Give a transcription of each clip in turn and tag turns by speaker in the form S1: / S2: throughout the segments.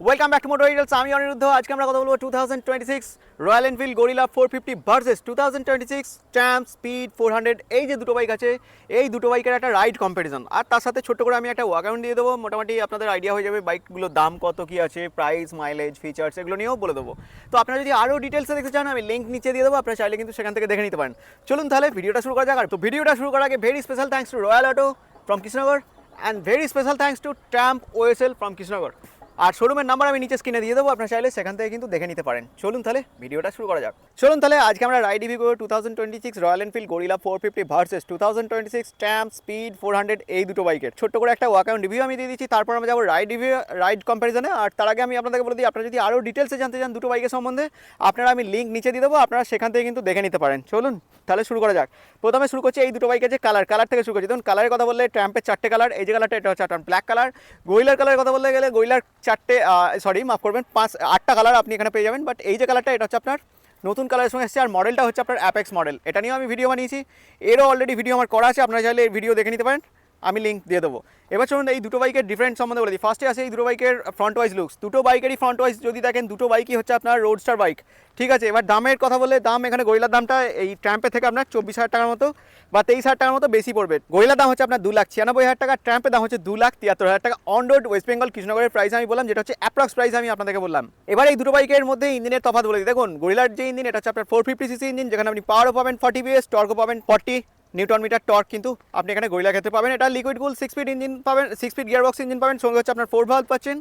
S1: Welcome back to motor Riders. আমি অনিরুদ্ধ। আজকে আমরা কথা বলবো 2026 royal Enfield gorilla 450 versus 2026 Trump speed 400। এই যে দুটো বাইক আছে, এই দুটো বাইকের একটা রাইড কম্প্যারিজন, আর তার সাথে ছোট্ট করে আমি একটা ওয়াকআউট দিয়ে দেবো। মোটামুটি আপনাদের আইডিয়া হয়ে যাবে বাইকগুলোর দাম কত কী আছে, প্রাইস, মাইলেজ, ফিচার্স এগুলো নিয়েও বলে দেবো। তো আপনারা যদি আরও ডিটেলসে দেখতে চান, আমি লিঙ্ক নিচে দিয়ে দেবো, আপনারা চাইলে কিন্তু সেখান থেকে দেখে নিতে পারেন। চলুন তাহলে ভিডিওটা শুরু করা যাক। আর তো ভিডিওটা শুরু করার আগে very special thanks to Royal Auto from Krishnanagar and very special thanks to Trump OSL from Krishnanagar. আর শোরুমের নাম্বার আমি নিচে স্ক্রিনে দিয়ে দেবো, আপনারা চাইলে সেখান থেকে কিন্তু দেখে নিতে পারেন। চলুন তাহলে ভিডিওটা শুরু করা যাক। চলুন তাহলে আজকে আমরা রাইড রিভিউ করবো 2026 royal Enfield gorilla 450 versus 2026 Trump speed 400 এই দুটো বাইকের ছোট্ট করে একটা ওয়াকআউট রিভিউ আমি দিয়ে দিচ্ছি। তারপর আমরা যাবো রাইড কম্প্যারিজনে। আর তার আগে আমি আপনাদেরকে বলে দিই, আপনারা যদি আরও ডিটেলসে জানতে চান দুটো বাইকের সম্বন্ধে, আপনারা আমি লিঙ্ক নিচে দিয়ে দেবো, আপনারা সেখান থেকে কিন্তু দেখে নিতে পারেন। চলুন তাহলে শুরু করা যাক। প্রথমে শুরু করছি এই দুটো বাইকের যে কালার থেকে শুরু করছি। দেখুন কালারের কথা বললে ট্রাম্পের 4টে কালার, এই যে কালারটা এটা হচ্ছে আপনার ব্ল্যাক কালার। গরিলার কালারের কথা বলতে গেলে গরিলার 8টা কালার আপনি এখানে পেয়ে যাবেন। বাট এই যে কালারটা এটা হচ্ছে আপনার নতুন কালারের সঙ্গে এসেছে, আর মডেলটা হচ্ছে আপনার অ্যাপেক্স মডেল। এটা নিয়েও আমি ভিডিও বানিয়েছি, এরও অলরেডি ভিডিও আমার করা আছে, আপনারা চাইলে এই ভিডিও দেখে নিতে পারেন, আমি লিঙ্ক দিয়ে দেবো। এবার চলুন এই দুটো বাইকের ডিফারেন্ট সম্বন্ধে বলে দিই। ফার্স্টে আছে এই দুটো বাইকের ফ্রন্ট ওয়াইজ লুকস। দুটো বাইকেরই ফ্রন্ট ওয়াইজ যদি দেখেন, দুটো বাইকই হচ্ছে আপনার রোডস্টার বাইক, ঠিক আছে। এবার দামের কথা বললে, দাম এখানে গরিলার দামটা এই ট্রাম্পের থেকে আপনার 24,000 টাকার মতো বা 23,000 টাকার মতো বেশি পড়বে। গরিলার দাম হচ্ছে আপনার 2,96,000 টাকা, ট্রাম্পের দাম হচ্ছে 2,73,000 টাকা। অন রোড ওয়েস্ট বেঙ্গল কৃষ্ণনগরের প্রাইস আমি বললাম, যেটা হচ্ছে অ্যাপ্রক্স প্রাইস আমি আপনাদেরকে বললাম। এবার এই দুটো বাইকের মধ্যে ইঞ্জিনের তফাৎ বলে দিই। দেখুন গরিলার যে ইঞ্জিন, এটা হচ্ছে আপনার 450cc ইঞ্জিন, যেখানে আপনি পাওয়ারও পাবেন 40 PS, টর্কও পাবেন 40 নিউটন মিটার টর্ক কিন্তু আপনি এখানে গরিলা ক্ষেত্রে পাবেন। এটা লিকুইড কুল 6 স্পিড ইঞ্জিন পাবেন, 6 স্পিড গিয়ারবক্স ইঞ্জিন পাবেন, সঙ্গে হচ্ছে আপনার 4 ভালভ পাচ্ছেন,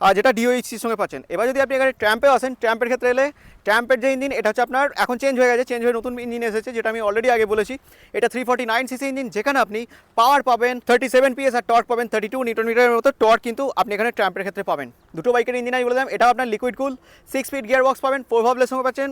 S1: আর যেটা ডিওএইচসির সঙ্গে পাচ্ছেন। এবার যদি আপনি এখানে ট্রাম্পে আসেন, ট্রাম্পের ক্ষেত্রে এলে ট্রাম্পের যে ইঞ্জিন, এটা হচ্ছে আপনার এখন চেঞ্জ হয়ে গেছে, চেঞ্জ হয়ে নতুন ইঞ্জিন এসেছে, যেটা আমি অলরেডি আগে বলেছি। এটা 349cc ইঞ্জিন, যেখানে আপনি পাওয়ার পাবেন 37 PS আর টর্ক পাবেন 32 নিউটন মিটারের মতো টর্ক কিন্তু আপনি এখানে ট্রাম্পের ক্ষেত্রে পাবেন। দুটো বাইকের ইঞ্জিন আমি বলে দিলাম, এটা আপনার লিকুইড কুল 6 স্পিড গিয়ারবক্স পাবেন, 4 ভালভের সঙ্গে পাচ্ছেন,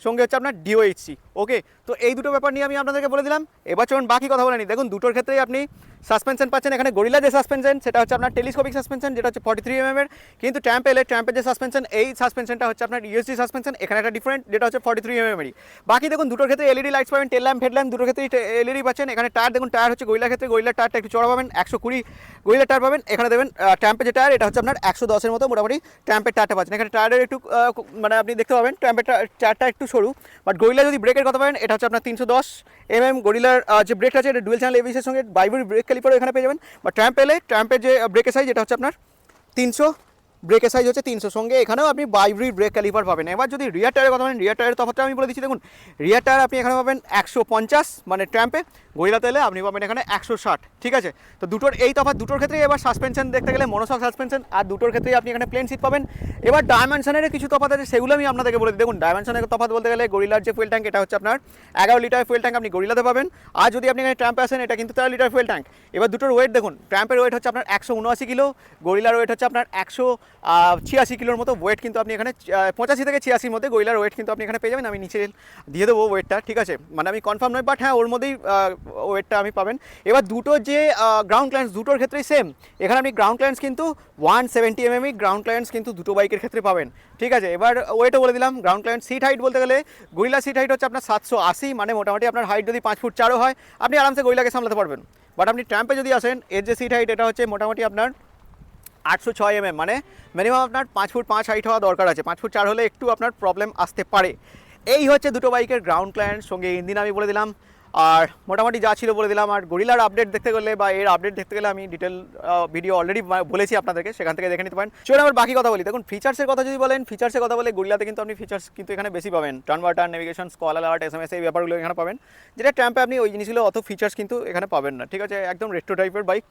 S1: সঙ্গে হচ্ছে আপনার ডিওএইচসি। ওকে, তো এই দুটো ব্যাপার নিয়ে আমি আপনাদেরকে বলে দিলাম। এবার চলুন বাকি কথা বলে নিই। দেখুন দুটোর ক্ষেত্রেই আপনি সাসপেনশন পাচ্ছেন। এখানে গরিলা যে সাসপেনশন, সেটা হচ্ছে আপনার টেলিস্কোপিক সাসপেনশন, যেটা হচ্ছে 43 mm এর। কিন্তু ট্রাম্পের যে সাসপেনশন, এই সাসপেনশনটা হচ্ছে আপনার ইউএসডি সাসপেনশন, এখানে একটা ডিফারেন্ট, যেটা হচ্ছে 43 mm এরই। বাকি দেখুন দুটোর ক্ষেত্রে এলইডি লাইটস পাবেন, টেল ল্যাম্প, হেডল্যাম্প দুটোর ক্ষেত্রেই এলইডি পাচ্ছেন। এখানে টায়ার দেখুন, টায়ার হচ্ছে গরিলার ক্ষেত্রে গরিলার টায়ারটা একটু চড়া পাবেন, 120 গরিলার টায়ার পাবেন। এখানে দেবেন ট্রাম্পের যে টায়ার, এটা হচ্ছে আপনার 110 এর মতো মোটামুটি ট্রাম্পের টায়ারটা পাচ্ছেন। এখানে টায়ারের একটু মানে আপনি দেখতে পাবেন ট্রাম্পের টায়ারটা একটু সরু। বাট গরিলা যদি ব্রেকের কথা বলেন, এটা হচ্ছে আপনার 310 mm গরিলার যে ব্রেক আছে, এটা ডুয়েল চ্যানেল এবিএস সঙ্গে বাইবুরি ব্রেক ক্যালিপারও এখানে পেয়ে যাবেন। বা ট্রাম্পের যে ব্রেকের সাইজ, এটা হচ্ছে আপনার 300, ব্রেকের সাইজ হচ্ছে 300, সঙ্গে এখানেও আপনি বাইবুরি ব্রেক ক্যালিপার পাবেন। এবার যদি রিয়ার টায়ারের কথা বলেন, রিয়ার টায়ারের তফাৎটা আমি বলে দিচ্ছি। দেখুন রিয়ার টায়ার আপনি এখানে পাবেন 150, মানে ট্রাম্পে, গরিলাতে এলে আপনি পাবেন এখানে 160, ঠিক আছে। তো দুটোর এই তফাৎ, দুটোর ক্ষেত্রেই এবার সাসপেনশন দেখতে গেলে মনোসক সাসপেনশন, আর দুটোর ক্ষেত্রেই আপনি এখানে প্লেন সিট পাবেন। এবার ডাইমেনশনের কিছু তফাৎ আছে, সেগুলো আমি আপনাদেরকে বলে দিই। দেখুন ডাইমেনশনের তফাৎ বলতে গেলে গরিলার যে ফুয়েল ট্যাঙ্ক, এটা হচ্ছে আপনার 11 লিটার ফুয়েল ট্যাঙ্ক আপনি গরিলাতে পাবেন, আর যদি আপনি এখানে ট্রাম্পে আসেন, এটা কিন্তু 13 লিটার ফুয়েল ট্যাঙ্ক। এবার দুটোর ওয়েট দেখুন, ট্রাম্পের ওয়েট হচ্ছে আপনার 179 কিলো, গরিলার ওয়েট হচ্ছে আপনার 186 কিলোর মতো ওয়েট কিন্তু আপনি এখানে 85 থেকে 86 মধ্যে গরিলার ওয়েট কিন্তু আপনি এখানে পেয়ে যাবেন। আমি নিচে দিয়ে দেবো ওয়েটটা, ঠিক আছে, মানে আমি কনফার্ম নয়, বাট হ্যাঁ ওর মধ্যেই ওয়েটটা আমি পাবেন। এবার দুটো যে গ্রাউন্ড ক্লিয়ারেন্স, দুটোর ক্ষেত্রেই সেম। এখানে আপনি গ্রাউন্ড ক্লিয়ারেন্স কিন্তু 170 mm গ্রাউন্ড ক্লিয়ারেন্স কিন্তু দুটো বাইকের ক্ষেত্রে পাবেন, ঠিক আছে। এবার ওয়েটও বলে দিলাম। গ্রাউন্ড ক্লিয়ারেন্স, সিট হাইট বলতে গেলে গরিলা সিট হাইট হচ্ছে আপনার 780, মানে মোটামুটি আপনার হাইট যদি 5 ফুট 4 হয়, আপনি আরামসে গরিলাকে সামলাতে পারবেন। বাট আপনি ট্রাম্পে যদি আসেন, এর যে সিট হাইট, এটা হচ্ছে মোটামুটি আপনার 806 mm, মানে মিনিমাম আপনার 5 ফুট 5 হাইট হওয়া দরকার আছে। 5 ফুট 4 হলে একটু আপনার প্রবলেম আসতে পারে। এই হচ্ছে দুটো বাইকের গ্রাউন্ড ক্লিয়ারেন্স, সঙ্গে ইঞ্জিন আমি বলে দিলাম, আর মোটামুটি যা ছিল বলে দিলাম। আর গরিলার আপডেট দেখতে গেলে বা এর আপডেট দেখতে গেলে আমি ডিটেল ভিডিও অলরেডি বলেছি আপনাদেরকে, সেখান থেকে দেখে নিতে পারেন। চলুন আবার বাকি কথা বলি। দেখুন ফিচার্সের কথা যদি বলেন, ফিচার্সের কথা বলে গরিলাতে কিন্তু আপনি ফিচার্স কিন্তু এখানে বেশি পাবেন। Turn navigation, call alert, SMS, এই ব্যাপারগুলো এখানে পাবেন, যেটা ট্রাম্পে আপনি ওই জিনিসগুলো অত ফিচার্স কিন্তু এখানে পাবেন না, ঠিক আছে। একদম রেট্রো টাইপের বাইক,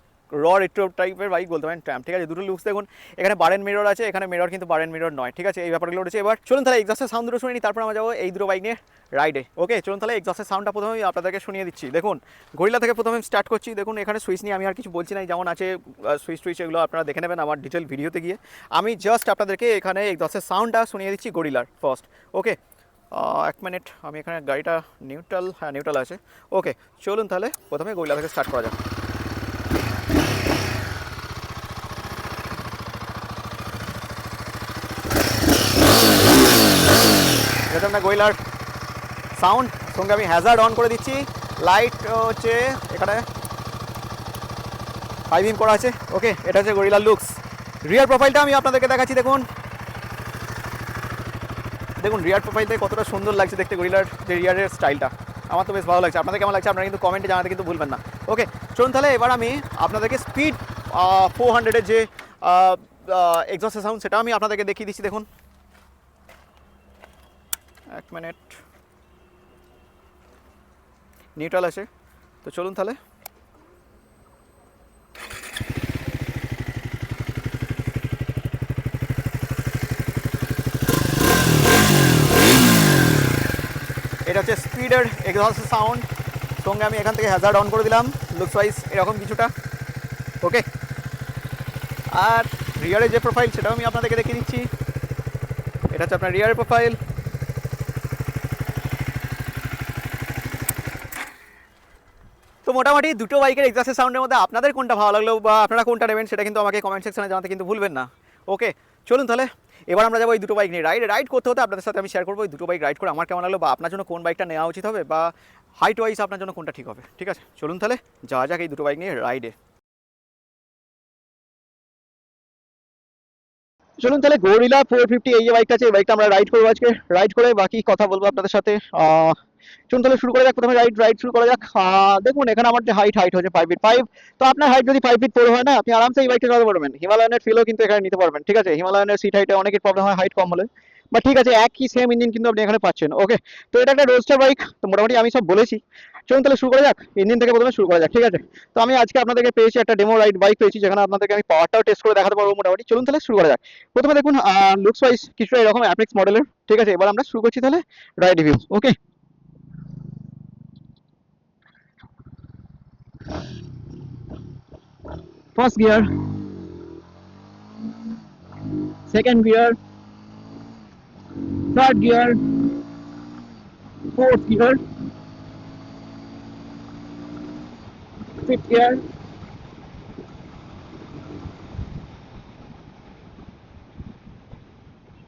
S1: রেট্রো টাইপের বাইক বলতে পারেন ট্রাম্প, ঠিক আছে। দুটো লুকস দেখুন, এখানে বারেন মিরর আছে, এখানে মিরর কিন্তু বারেন মিরর নয়, ঠিক আছে। এই ব্যাপারগুলো রয়েছে। এবার চলুন তাহলে এক্সস্টের সাউন্ড দুটো শুনে নিই, তারপর আমরা যাবো এই দুটো বাইক নিয়ে রাইডে। ওকে, চলুন তাহলে এক্সস্টের সাউন্ডটা প্রথমে আপনাদেরকে শুনিয়ে দিচ্ছি। দেখুন গরিলা থেকে প্রথমে স্টার্ট করছি। দেখুন এখানে সুইচ নিয়ে আমি আর কিছু বলছি না, যেমন আছে সুইচ এগুলো আপনারা দেখে নেবেন আমার ডিটেল ভিডিওতে গিয়ে। আমি জাস্ট আপনাদেরকে এখানে এক্সস্টের সাউন্ডটা শুনিয়ে দিচ্ছি গরিলার ফার্স্ট। ওকে, 1 মিনিট, আমি এখানে গাড়িটা নিউট্রাল আছে। ওকে, চলুন তাহলে প্রথমে গরিলা থেকে স্টার্ট করা যাক। এটা আমরা গরিলার সাউন্ড, সঙ্গে আমি হ্যাজার্ড অন করে দিচ্ছি। লাইট হচ্ছে এখানে 5 করা আছে। ওকে, এটা হচ্ছে গরিলার লুকস। রিয়ার প্রোফাইলটা আমি আপনাদেরকে দেখাচ্ছি। দেখুন দেখুন রিয়ার প্রোফাইল থেকে কতটা সুন্দর লাগছে দেখতে গরিলার যে রিয়ারের স্টাইলটা, আমার তো বেশ ভালো লাগছে। আপনাদের কেমন লাগছে আপনারা কিন্তু কমেন্টে জানাতে কিন্তু ভুলবেন না। ওকে চলুন তাহলে এবার আমি আপনাদেরকে স্পিড 400-এর যে এক্সস্ট সাউন্ড সেটা আমি আপনাদেরকে দেখিয়ে দিচ্ছি। দেখুন 1 মিনিট, নিউট্রাল আছে, তো চলুন তাহলে। এটা হচ্ছে স্পিডের এক্সস্ট সাউন্ড, সঙ্গে আমি এখান থেকে হ্যাজার্ড অন করে দিলাম, লুকস ওয়াইজ এরকম কিছুটা। ওকে, আর রিয়ারের যে প্রোফাইল সেটাও আমি আপনাদেরকে দেখিয়ে দিচ্ছি। এটা হচ্ছে আপনার রিয়ারের প্রোফাইল। তো মোটামুটি দুটো বাইকের এক্সস্ট সাউন্ডের মধ্যে আপনাদের কোনটা ভালো লাগলো বা আপনারা কোনটা নেবেন সেটা কিন্তু আমাকে কমেন্ট সেকশনে জানাতে কিন্তু ভুলবেন না। ওকে চলুন তাহলে এবার আমরা যাবো এই দুটো বাইক নিয়ে রাইড করতে হতে আপনাদের সাথে আমি শেয়ার করবো এই দুটো বাইক রাইড করে আমার কেমন লাগলো, বা আপনার জন্য কোন বাইকটা নেওয়া উচিত হবে, বা হাইট ওয়াইজ আপনার জন্য কোনটা ঠিক হবে। ঠিক আছে চলুন তাহলে যাওয়া যাক এই দুটো বাইক নিয়ে রাইডে। চলুন তাহলে গরিলা 450 এই যে বাইকটা আছে, এই বাইকটা আমরা রাইড করবো আজকে। রাইড করে বাকি কথা বলবো আপনাদের সাথে। চলুন তাহলে শুরু করা যাক। প্রথমে রাইড শুরু করা যাক। দেখুন এখানে আমার যে হাইট হচ্ছে 5'5", তো আপনার হাইট যদি 5'4" হয় না, আপনি আরামসে এই বাইকটা চালাতে পারবেন। হিমালয়ানের ফিলও কিন্তু এখানে নিতে পারবেন। ঠিক আছে, হিমালয়ানের সিট হাইটে অনেকের প্রবলেম হয় হাইট কম হলে, বা ঠিক আছে একই সেম ইঞ্জিন কিন্তু আপনি এখানে পাচ্ছেন। ওকে, তো এটা একটা রোডস্টার বাইক, তো মোটামুটি আমি সব বলেছি। চলুন তাহলে শুরু করা যাক, ইঞ্জিন থেকে প্রথমে শুরু করা যাক। ঠিক আছে, তো আমি আজকে আপনাদেরকে পেয়েছি একটা ডেমো রাইড বাইক পেয়েছি, যেখানে আপনাদেরকে আমি পাওয়ারটাও টেস্ট করে দেখাতে পারবো মোটামুটি। চলুন তাহলে শুরু করা যাক। প্রথমে দেখুন লুকস ওয়াইজ কিছুটা এরকম অ্যাপেক্স মডেলের। ঠিক আছে, এবার আমরা শুরু করছি তাহলে ride review. Okay, first gear, second gear, third gear, fourth gear, fifth gear,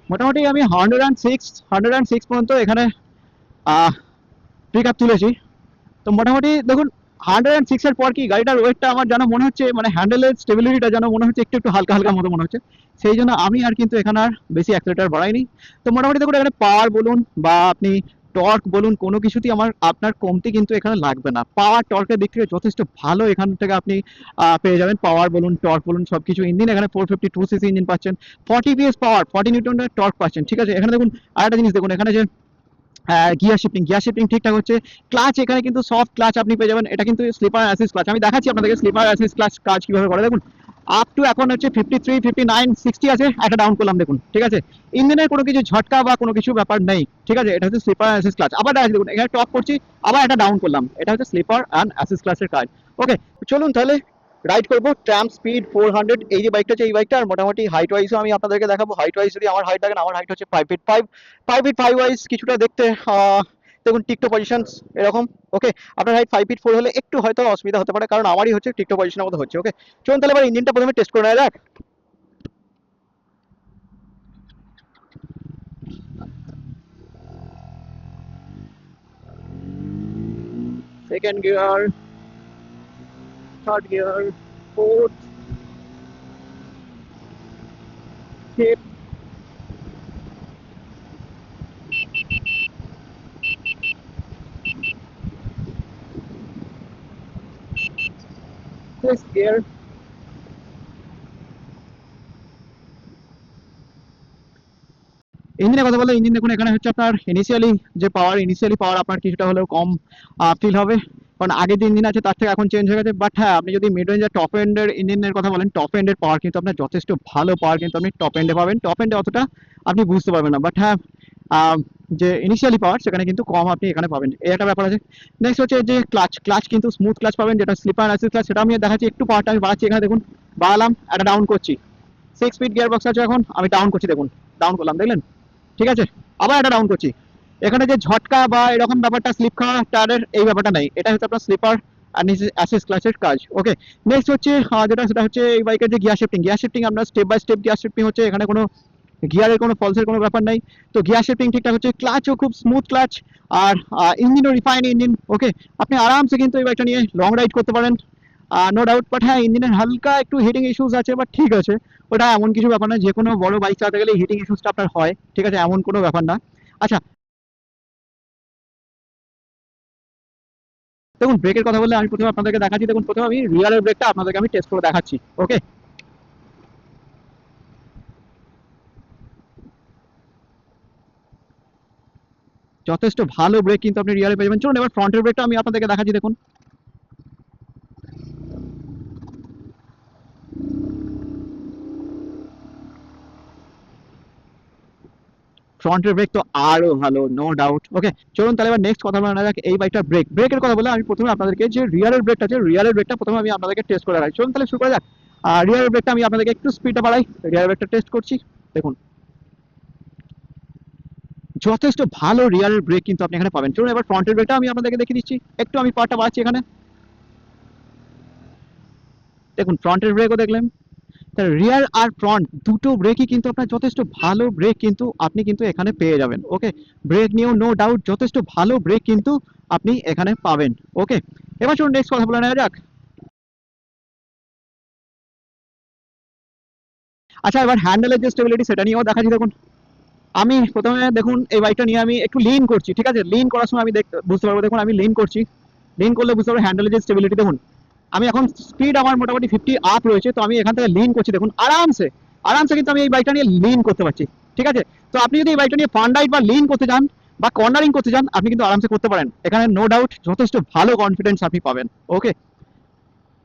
S1: মোটামুটি আমি 106 পর্যন্ত এখানে পিক আপ তুলেছি। তো মোটামুটি দেখুন 106-এর পর কি গাড়িটার ওয়েটটা আমার যেন মনে হচ্ছে, মানে হ্যান্ডেলের স্টেবিলিটিটা যেন মনে হচ্ছে একটু হালকা হালকা মতো মনে হচ্ছে। সেই জন্য আমি আর কিন্তু এখানে আর বেশি অ্যাক্সিলেটার বাড়াইনি। তো মোটামুটি দেখুন এখানে পাওয়ার বলুন বা আপনি টর্ক বলুন, কোনো কিছুতেই আপনার কমতি কিন্তু এখানে লাগবে না। পাওয়ার টর্কের দিক থেকে যথেষ্ট ভালো এখান থেকে আপনি পেয়ে যাবেন। পাওয়ার বলুন টর্ক বলুন সবকিছু। ইঞ্জিন এখানে 452cc ইঞ্জিন পাচ্ছেন, 40 PS পাওয়ার, 40 নিউটন টর্ক পাচ্ছেন। ঠিক আছে, এখানে দেখুন আরেকটা জিনিস দেখুন, এখানে যে গিয়ার শিফটিং ঠিকঠাক হচ্ছে। ক্লাচ এখানে কিন্তু সফট ক্লাচ আপনি পেয়ে যাবেন। এটা কিন্তু স্লিপার অ্যাসিস্ট ক্লাচ, আমি দেখাচ্ছি আপনাদেরকে স্লিপার অ্যাসিস্ট ক্লাচ কাজ কিভাবে করে। দেখুন আপ টু এখন হচ্ছে 53, 59, 60 আছে, একটা ডাউন করলাম দেখুন। ঠিক আছে, ইঞ্জিনের কোনো কিছু ঝটকা বা কোনো কিছু ব্যাপার নেই। ঠিক আছে, এটা হচ্ছে স্লিপার অ্যাসিস্ট ক্লাচ। আবার দেখুন এখানে টপ করছি, আবার একটা ডাউন করলাম, এটা হচ্ছে স্লিপার অ্যান্ড অ্যাসিস্ট ক্লাচের কাজ। ওকে চলুন তাহলে রাইড করবো ট্রাম্প স্পিড 400 এই যে বাইকটা আছে এই বাইকটা। আর মোটামুটি হাইট ওয়াইজও আমি আপনাদেরকে দেখাবো। হাইট ওয়াইজ যদি আমার হাইট দেখেন, আমার হাইট হচ্ছে 5'5", 5'5" ওয়াইজ কিছুটা দেখতে দেখুন টিকটো পজিশন এরকম। ওকে, আপনার হাইট 5'4" হলে একটু হয়তো অসুবিধা হতে পারে, কারণ আমারই হচ্ছে টিকটো পজিশনের মতো হচ্ছে। ওকে চলুন তাহলে এবার ইঞ্জিনটা প্রথমে টেস্ট করে নেওয়া যাক। Second gear, third gear, fourth, fifth, sixth gear. ইঞ্জিনের কথা বলে, ইঞ্জিন দেখুন এখানে হচ্ছে আপনার ইনিশিয়ালি পাওয়ার আপনার কিছুটা হলেও কম ফিল হবে, কারণ আগের যে ইঞ্জিন আছে তার থেকে এখন চেঞ্জ হয়ে গেছে। বাট হ্যাঁ, আপনি যদি মিড রেঞ্জ আর টপ এন্ডের ইঞ্জিনের কথা বলেন, টপ এন্ডের পাওয়ার কিন্তু আপনার যথেষ্ট ভালো পাওয়ার কিন্তু আপনি টপ এন্ডে পাবেন। টপ এন্ডে অতটা আপনি বুঝতে পারবেন না, বাট হ্যাঁ যে ইনিশিয়ালি পাওয়ার সেখানে কিন্তু কম আপনি এখানে পাবেন, এই একটা ব্যাপার আছে। নেক্সট হচ্ছে যে ক্লাচ কিন্তু স্মুথ ক্লাচ পাবেন, যেটা স্লিপার অ্যাসিস্ট ক্লাচ, সেটা আমি দেখাচ্ছি। একটু পাওয়ারটা আমি বাড়াচ্ছি, এখানে দেখুন বাড়ালাম, একটা ডাউন করছি। 6 স্পিড গিয়ার বক্স আছে, এখন আমি ডাউন করছি, দেখুন ডাউন করলাম, দেখলেন? ঠিক আছে, আবার একটা ডাউন করছি। এখানে যে ঝটকা বা এরকম ব্যাপারটা স্লিপ খাওয়া টায়ারের এই ব্যাপারটা নাই, এটা হচ্ছে আপনার স্লিপার আর নিচে অ্যাসিস্ট ক্লাচের কাজ। ওকে নেক্সট হচ্ছে যেটা সেটা হচ্ছে এই বাইকের যে গিয়ার শিফটিং আপনার step by step gear shifting হচ্ছে, এখানে কোনো গিয়ারের কোনো ফলসের কোনো ব্যাপার নাই। তো গিয়ার শিফটিং ঠিকঠাক হচ্ছে, ক্লাচও খুব স্মুথ ক্লাচ, আর ইঞ্জিনও রিফাইন ইঞ্জিন। ওকে, আপনি আরামসে কিন্তু এই বাইকটা নিয়ে লং রাইড করতে পারেন, নো ডাউট। বাট হ্যাঁ, ইঞ্জিনের হালকা একটু হিটিং ইস্যুস আছে, বাট ঠিক আছে, ওটা এমন কিছু ব্যাপার না। যে কোনো বড় বাইক চালাতে গেলে হিটিং ইস্যুসটা আপনার হয়, ঠিক আছে, এমন কোনো ব্যাপার না।
S2: আচ্ছা, দেখুন ব্রেকের কথা বললে আমি প্রথমে আপনাদেরকে দেখাচ্ছি। দেখুন প্রথমে আমি রিয়ারের ব্রেকটা আপনাদেরকে আমি টেস্ট করে দেখাচ্ছি। ওকে, যথেষ্ট ভালো ব্রেক কিন্তু আপনি রিয়ারে পেয়ে যাবেন। চলুন এবার ফ্রন্টের ব্রেকটা আমি আপনাদেরকে দেখাচ্ছি। দেখুন ফ্রন্টের ব্রেক তো আরো ভালো, নো ডাউট। ওকে, চলুন তাহলে এবার নেক্সট কথা বলা যাক এই বাইকটার ব্রেকের কথা বলে আমি প্রথমে আপনাদেরকে যে রিয়ারের ব্রেকটা আছে, রিয়ারের ব্রেকটা প্রথমে আমি আপনাদেরকে টেস্ট করে দেখাই। চলুন তাহলে শুরু করা যাক। রিয়ারের ব্রেকটা আমি আপনাদেরকে একটু স্পিডটা বাড়াই, রিয়ার ব্রেকটা টেস্ট করছি। দেখুন যথেষ্ট ভালো রিয়ারের ব্রেক কিন্তু আপনি এখানে পাবেন। চলুন এবার ফ্রন্টের ব্রেকটা আমি আপনাদেরকে দেখিয়ে দিচ্ছি। একটু আমি পাওয়ারটা বাড়াচ্ছি এখানে। দেখুন ফ্রন্টের ব্রেকও দেখলেন, রিয়ার আর ফ্রন্ট দুটো ব্রেকই কিন্তু আপনার যথেষ্ট ভালো ব্রেক কিন্তু আপনি কিন্তু এখানে পেয়ে যাবেন। ওকে, ব্রেক নিয়েও নো ডাউট যথেষ্ট ভালো ব্রেক কিন্তু আপনি এখানে পাবেন। ওকে, এবার চলুন নেক্সট কথা বলে নেওয়া যাক। আচ্ছা, এবার হ্যান্ডেলের যে স্টেবিলিটি সেটা নিয়েও দেখাচ্ছি। দেখুন আমি প্রথমে দেখুন এই বাইকটা নিয়ে আমি একটু লিন করছি, ঠিক আছে? লিন করার সময় আমি বুঝতে পারবো। দেখুন আমি লিন করছি, লিন করলে বুঝতে পারবো হ্যান্ডেলের যে স্টেবিলিটি। দেখুন আমি এখন স্পিড আমার মোটামুটি 50 আপ রয়েছে, তো আমি এখান থেকে লিন করছি। দেখুন আরামসে আরামসে কিন্তু আমি এই বাইকটা নিয়ে লিন করতে পারছি, ঠিক আছে? তো আপনি যদি এই বাইকটা নিয়ে ফান রাইড বা লিন করতে চান বা কর্নারিং করতে চান, আপনি কিন্তু আরামসে করতে পারেন। এখানে নো ডাউট যথেষ্ট ভালো কনফিডেন্স আপনি পাবেন। ওকে,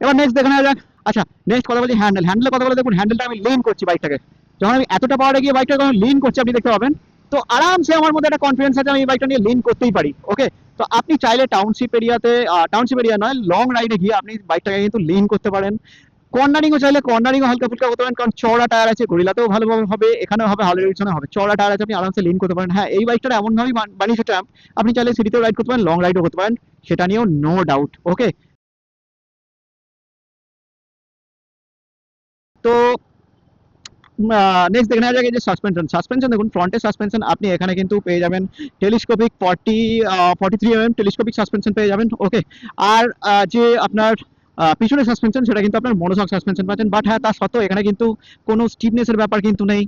S2: এবার নেক্সট দেখে নেওয়া যাক। আচ্ছা, নেক্সট কথা বলি হ্যান্ডেলের কথা বলে। দেখুন হ্যান্ডেলটা আমি লিন করছি বাইকটাকে, যখন আমি এতটা পাওয়ারে গিয়ে বাইকটা যখন লিন করছি আপনি দেখতে পাবেন, তো আরামসে আমার মধ্যে একটা কনফিডেন্স আছে আমি এই বাইকটা নিয়ে লিন করতেই পারি। ওকে, তো আপনি চাইলে টাউনশিপ এরিয়াতে, টাউনশিপ এরিয়া নয়, লং রাইডে গিয়ে আপনি বাইকটাকে কিন্তু লিন করতে পারেন। কর্নারিংও চাইলে কর্নারিংও হালকা ফুলকা করতে পারেন, কারণ চওড়া টায়ার আছে, গরিলাতেও ভালোভাবে হবে, এখানেও হবে, হার্লে ডেভিডসনে হবে। চওড়া টায়ার আছে, আপনি আরামসে লিন করতে পারেন। হ্যাঁ, এই বাইকটা এমনভাবেই বানিয়েছে ট্রাম্প, আপনি চাইলে সিটিতেও রাইড করতে পারেন, লং রাইডও করতে পারেন, সেটা নিয়েও নো ডাউট। ওকে, তো নেক্সট দেখে নেওয়া যাক এই যে সাসপেনশন। দেখুন ফ্রন্টের সাসপেনশন আপনি এখানে কিন্তু পেয়ে যাবেন টেলিস্কোপিক 43 mm টেলিস্কোপিক সাসপেনশন পেয়ে যাবেন। ওকে, আর যে আপনার পিছনের সাসপেনশন সেটা কিন্তু আপনার মনোশক সাসপেনশন পাচ্ছেন। বাট হ্যাঁ, তার সত্ত্বেও এখানে কিন্তু কোনো স্টিফনেসের ব্যাপার কিন্তু নেই।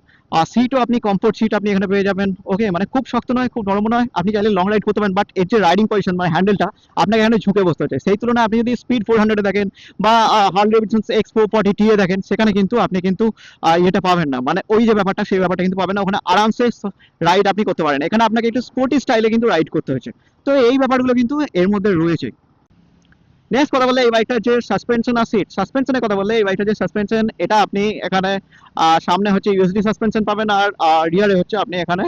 S2: সিটও আপনি কমফোর্ট সিট আপনি এখানে পেয়ে যাবেন। ওকে, মানে খুব শক্ত নয়, খুব নরম নয়, আপনি চাইলে লং রাইড করতে পারেন। বাট এর যে রাইডিং পজিশন মানে হ্যান্ডেলটা আপনাকে এখানে ঝুঁকে বসতে হচ্ছে, সেই তুলনায় আপনি যদি স্পিড 400 দেখেন বা হার্লে ডেভিডসন X440T এ দেখেন, সেখানে কিন্তু আপনি কিন্তু ইয়েটা পাবেন না, মানে ওই যে ব্যাপারটা সেই ব্যাপারটা কিন্তু পাবেন না। ওখানে আরামসে রাইড আপনি করতে পারেন, এখানে আপনাকে একটু স্পোর্টি স্টাইলে কিন্তু রাইড করতে হয়েছে। তো এই ব্যাপারগুলো কিন্তু এর মধ্যে রয়েছে। নেক্সট কথা বললে এই বাইকটার যে সাসপেনশন আর সিট, সাসপেনশনের কথা বললে এই বাইকটার যে সাসপেনশন এটা আপনি এখানে সামনে হচ্ছে ইউএসডি সাসপেনশন পাবেন, আর রিয়ারে হচ্ছে আপনি এখানে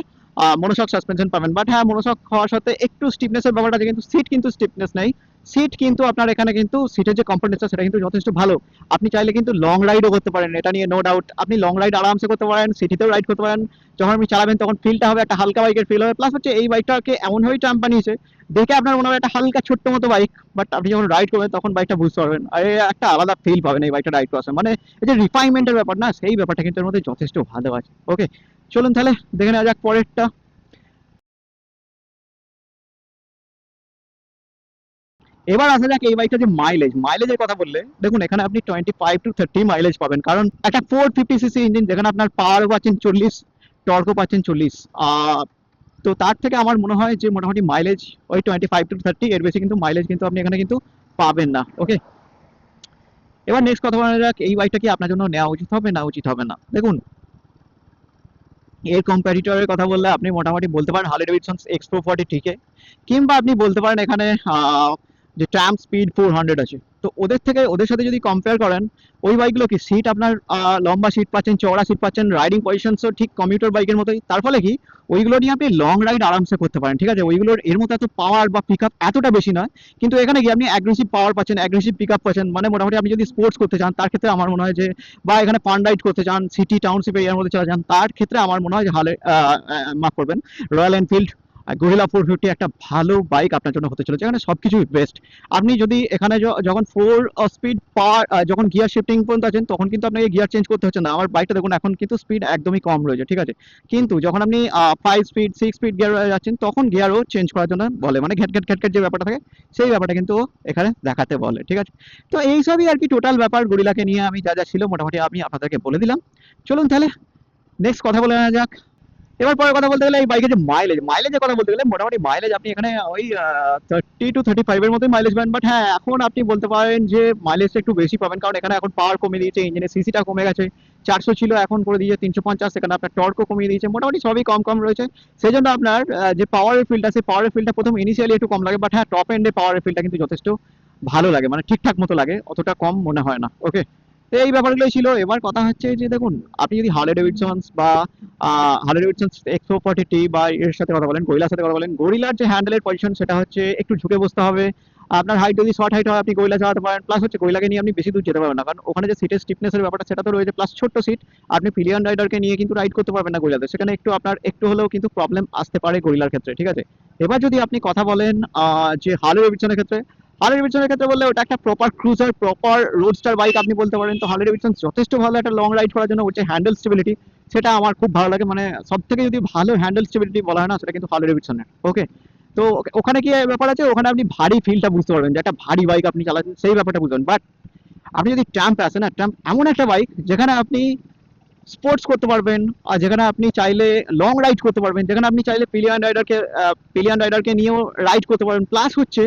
S2: মনোশক সাসপেনশন পাবেন। বাট হ্যাঁ, মনোশক হওয়ার সাথে একটু স্টিফনেসের ব্যাপারটা আছে, কিন্তু সিট কিন্তু স্টিফনেস নেই। সিট কিন্তু আপনার এখানে কিন্তু সিটের যে কমফোর্টনেসটা সেটা কিন্তু যথেষ্ট ভালো। আপনি চাইলে কিন্তু লং রাইডও করতে পারেন, এটা নিয়ে নো ডাউট। আপনি লং রাইড আরামসে করতে পারেন, সিটিতেও রাইড করতে পারেন। যখন আপনি চালাবেন তখন ফিলটা হবে একটা হালকা বাইকের ফিল হবে। প্লাস হচ্ছে এই বাইকটাকে এমনভাবেই ট্রাম্প বানিয়েছে, দেখে আপনার মনে হবে একটা হালকা ছোট্ট মতো বাইক, বাট আপনি যখন রাইড করবেন তখন বাইকটা বুঝতে পারবেন, আর একটা আলাদা ফিল পাবেন এই বাইকটা রাইড করার সময়। মানে এই যে রিফাইনমেন্টের ব্যাপার না, সেই ব্যাপারটা কিন্তু এর মধ্যে যথেষ্ট ভালো আছে। ওকে, চলুন তাহলে দেখে নেওয়া যাক পরেরটা। এবার আসা যাক এই বাইকটা যে মাইলেজের কথা বললে, দেখুন এখানে আপনি 25 to 30 মাইলেজ পাবেন, কারণ একটা 450cc ইঞ্জিন যেখানে আপনার পাওয়ারও পাচ্ছেন 40, টর্কও পাচ্ছেন 40। তো তার থেকে আমার মনে হয় যে মোটামুটি মাইলেজ ওই 25 to 30, এর বেশি কিন্তু মাইলেজ কিন্তু আপনি এখানে কিন্তু পাবেন না। ওকে, এবার নেক্সট কথা বলা যাক এই বাইকটা কি আপনার জন্য নেওয়া উচিত হবে না উচিত হবে না। দেখুন এর কম্প্যারিটরের কথা বললে আপনি মোটামুটি বলতে পারেন হার্লে ডেভিডসন X440 ঠিকই, কিংবা আপনি বলতে পারেন এখানে যে ট্রাম্প স্পিড 400 আছে। তো ওদের থেকে ওদের সাথে যদি কম্পেয়ার করেন, ওই বাইকগুলো কি সিট আপনার লম্বা সিট পাচ্ছেন, চওড়া সিট পাচ্ছেন, রাইডিং পজিশনসও ঠিক কমিউটার বাইকের মতোই। তার ফলে কি ওইগুলো নিয়ে আপনি লং রাইড আরামসে করতে পারেন, ঠিক আছে? ওইগুলোর এর মতো এত পাওয়ার বা পিক আপ এতটা বেশি নয়, কিন্তু এখানে গিয়ে আপনি অ্যাগ্রেসিভ পাওয়ার পাচ্ছেন, অ্যাগ্রেসিভ পিক আপ পাচ্ছেন। মানে মোটামুটি আপনি যদি স্পোর্টস করতে চান তার ক্ষেত্রে আমার মনে হয় যে, বা এখানে ফান রাইড করতে চান, সিটি টাউনশিপ এরিয়ার মধ্যে চলে যান, তার ক্ষেত্রে আমার মনে হয় যে মাফ করবেন, রয়্যাল এনফিল্ড গরিলা 450 একটা ভালো বাইক আপনার জন্য হতে চলেছে, এখানে সবকিছুই বেস্ট। আপনি যদি এখানে যখন 4 স্পিড পাওয়ার, যখন গিয়ার শিফটিং পর্যন্ত আছেন তখন কিন্তু আপনাকে গিয়ার চেঞ্জ করতে হচ্ছে না। আমার বাইকটা দেখুন এখন কিন্তু স্পিড একদমই কম রয়েছে, ঠিক আছে? কিন্তু যখন আপনি 5 স্পিড 6 স্পিড গিয়ার যাচ্ছেন তখন গিয়ারও চেঞ্জ করার জন্য বলে, মানে ঘ্যাট ঘ্যাট ঘ্যাট ঘ্যাট যে ব্যাপারটা থাকে সেই ব্যাপারটা কিন্তু এখানে দেখাতে বলে, ঠিক আছে? তো এইসবই আর কি টোটাল ব্যাপার গরিলাকে নিয়ে আমি যা যা ছিল মোটামুটি আমি আপনাদেরকে বলে দিলাম। চলুন তাহলে নেক্সট কথা বলে নেওয়া যাক। এবার পরে কথা বলতে গেলে এই বাইকের যে মাইলেজের কথা বলতে গেলে মোটামুটি মাইলেজ আপনি এখানে ওই 30 to 35 এর মতোই মাইলেজ পাবেন। বাট হ্যাঁ, এখন আপনি বলতে পারেন যে মাইলেজটা একটু বেশি পাবেন, কারণ এখানে এখন পাওয়ার কমিয়ে দিয়েছে, ইঞ্জিনের সিসিটা কমে গেছে। 400 ছিল, এখন করে দিয়েছে 350। সেখানে আপনার টর্কও কমিয়ে দিয়েছে, মোটামুটি সবই কম কম রয়েছে। সেই জন্য আপনার যে পাওয়ারের ফিলটা, সেই পাওয়ারের ফিলটা প্রথম ইনিশিয়ালি একটু কম লাগে, বাট হ্যাঁ টপ এন্ডে পাওয়ারের ফিলটা কিন্তু যথেষ্ট ভালো লাগে, মানে ঠিকঠাক মতো লাগে, অতটা কম মনে হয় না। ওকে, তো এই ব্যাপারগুলোই ছিল। এবার কথা হচ্ছে যে দেখুন, আপনি যদি হার্লে ডেভিডসন্স বা হার্লে ডেভিডসন্স X440T বা এর সাথে কথা বলেন, গরিলার সাথে কথা বলেন, গরিলার যে হ্যান্ডেলের পজিশন সেটা হচ্ছে একটু ঝুঁকে বসতে হবে। আপনার হাইট যদি শর্ট হাইট হয় আপনি গরিলা চালাতে পারেন, প্লাস হচ্ছে গরিলাকে নিয়ে আপনি বেশি দূর যেতে পারবেন না, কারণ ওখানে যে সিটের স্টিফনেসের ব্যাপারটা সেটা তো রয়েছে, প্লাস ছোট্ট সিট, আপনি পিলিয়ন রাইডারকে নিয়ে কিন্তু রাইড করতে পারবেন না গরিলাতে, সেখানে একটু আপনার একটু হলেও কিন্তু প্রবলেম আসতে পারে গরিলার ক্ষেত্রে, ঠিক আছে। এবার যদি আপনি কথা বলেন যে হার্লে ডেভিডসনের ক্ষেত্রে, হার্লে ডেভিডসনের ক্ষেত্রে বললে ওটা একটা proper cruiser, proper roadster bike আপনি বলতে পারেন। তো হার্লে ডেভিডসন যথেষ্ট ভালো একটা লং রাইড করার জন্য, হচ্ছে হ্যান্ডেল স্টেবিলিটি, সেটা আমার খুব ভালো লাগে। মানে সব থেকে যদি ভালো হ্যান্ডেল স্টেবিলিটি বলা হয় না, সেটা কিন্তু হার্লে ডেভিডসনের। ওকে, তো ওখানে কি ব্যাপার আছে, ওখানে আপনি ভারী ফিলটা বুঝতে পারবেন, যে একটা ভারী বাইক আপনি চালাচ্ছেন সেই ব্যাপারটা বুঝবেন। বাট আপনি যদি ট্রাম্পে আসেন না, ট্রাম্প এমন একটা বাইক যেখানে আপনি স্পোর্টস করতে পারবেন, আর যেখানে আপনি চাইলে লং রাইড করতে পারবেন, যেখানে আপনি চাইলে পিলিয়ন রাইডারকে নিয়েও রাইড করতে পারবেন। প্লাস হচ্ছে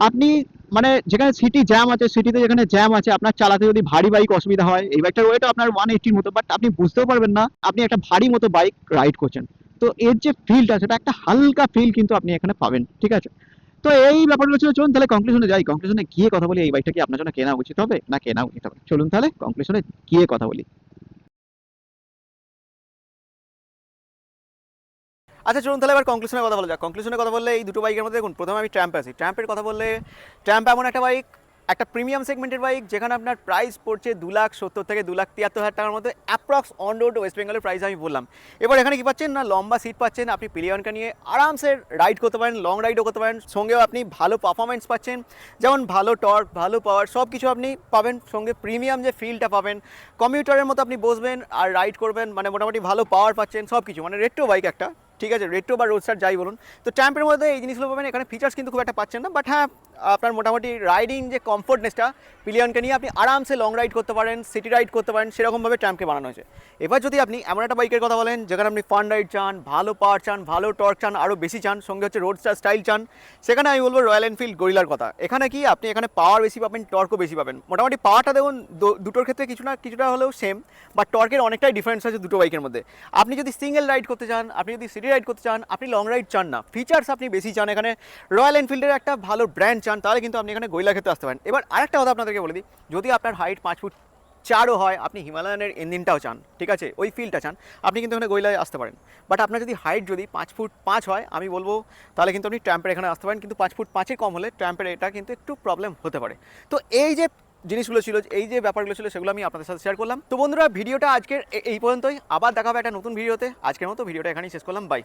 S2: আপনি মানে যেখানে সিটি জ্যাম আছে, সিটিতে যেখানে জ্যাম আছে, আপনার চালাতে যদি ভারী বাইক অসুবিধা হয়, এই বাইকটার ওয়েট আপনার 180 মতো, বাট আপনি বুঝতেও পারবেন না আপনি একটা ভারী মতো বাইক রাইড করছেন। তো এর যে ফিলটা, সেটা একটা হালকা ফিল কিন্তু আপনি এখানে পাবেন, ঠিক আছে। তো এই ব্যাপারগুলো ছিল। চলুন তাহলে কনক্লুশনে যাই, কনক্লুশনে গিয়ে কথা বলি, এই বাইকটা কি আপনার জন্য কেনা উচিত হবে না কেনা উচিত হবে। চলুন তাহলে কনক্লুশনে গিয়ে কথা বলি।
S1: আচ্ছা চলুন তাহলে এবার কনক্লুশনের কথা বলা যাক। কনক্লুশনের কথা বললে এই দুটো বাইকের মধ্যে দেখুন, প্রথমে আমি ট্র্যাম্পে আসি। ট্র্যাম্পের কথা বললে ট্র্যাম্প এমন একটা বাইক, একটা প্রিমিয়াম সেগমেন্টের বাইক, যেখানে আপনার প্রাইস পড়ছে 2,70,000 থেকে 2,73,000 টাকার মধ্যে অ্যাপ্রক্স অন রোড ওয়েস্ট বেঙ্গলের প্রাইস আমি বললাম। এবার এখানে কি পাচ্ছেন না, লম্বা সিট পাচ্ছেন, আপনি পিলিয়নকে নিয়ে আরামসে রাইড করতে পারেন, লং রাইডও করতে পারেন, সঙ্গেও আপনি ভালো পারফরমেন্স পাচ্ছেন, যেমন ভালো টর্ক, ভালো পাওয়ার, সব কিছু আপনি পাবেন, সঙ্গে প্রিমিয়াম যে ফিলটা পাবেন, কমিউটারের মতো আপনি বসবেন আর রাইড করবেন, মানে মোটামুটি ভালো পাওয়ার পাচ্ছেন, সব কিছু মানে রেট্রো বাইক একটা, ঠিক আছে, রেট্রো বা রোডস্টার যাই বলুন। তো ট্র্যাম্পের মধ্যে এই জিনিসগুলো পাবেন। এখানে ফিচার্স কিন্তু খুব একটা পাচ্ছেন না, বাট হ্যাঁ আপনার মোটামুটি রাইডিং যে কমফোর্টনেসটা, পিলিয়নকে নিয়ে আপনি আরামসে লং রাইড করতে পারেন, সিটি রাইড করতে পারেন, সেরকমভাবে ট্র্যাম্পকে বানানো হয়েছে। এবার যদি আপনি এমন একটা বাইকের কথা বলেন যেখানে আপনি ফান রাইড চান, ভালো পাওয়ার চান, ভালো টর্ক চান, আরও বেশি চান, সঙ্গে হচ্ছে রোডস্টার স্টাইল চান, সেখানে আমি বলবো রয়্যাল এনফিল্ড গরিলার কথা। এখানে কি আপনি এখানে পাওয়ার বেশি পাবেন, টর্কও বেশি পাবেন। মোটামুটি পাওয়ারটা দেখুন দুটোর ক্ষেত্রে কিছুটা হলেও সেম, বাট টর্কের অনেকটাই ডিফারেন্স আছে দুটো বাইকের মধ্যে। আপনি যদি সিঙ্গেল রাইড করতে চান, আপনি যদি সিটি রাইড করতে চান, আপনি লং রাইড চান না, ফিচার্স আপনি বেশি চান, এখানে রয়্যাল এনফিল্ডের একটা ভালো ব্র্যান্ড চান, তাহলে কিন্তু আপনি এখানে গরিলা ক্ষেত্রে আসতে পারেন। এবার আরেকটা কথা আপনাদেরকে বলে দিই, যদি আপনার হাইট 5 ফুট 4ও হয়, আপনি হিমালয়ানের ইঞ্জিনটাও চান, ঠিক আছে, ওই ফিলটা চান, আপনি কিন্তু এখানে গরিলায় আসতে পারেন। বাট আপনার যদি হাইট যদি 5 ফুট 5 হয়, আমি বলবো তাহলে কিন্তু আপনি ট্র্যাম্পের এখানে আসতে পারেন, কিন্তু 5 ফুট 5-এর কম হলে ট্র্যাম্পের এটা কিন্তু একটু প্রবলেম হতে পারে। তো এই যে জিনিসগুলো ছিল, এই যে ব্যাপারগুলো ছিল, সেগুলো আমি আপনাদের সাথে শেয়ার করলাম। তো বন্ধুরা, ভিডিওটা আজকের এই পর্যন্তই, আবার দেখা হবে একটা নতুন ভিডিওতে। আজকের মতো ভিডিওটা এখানেই শেষ করলাম, বাই।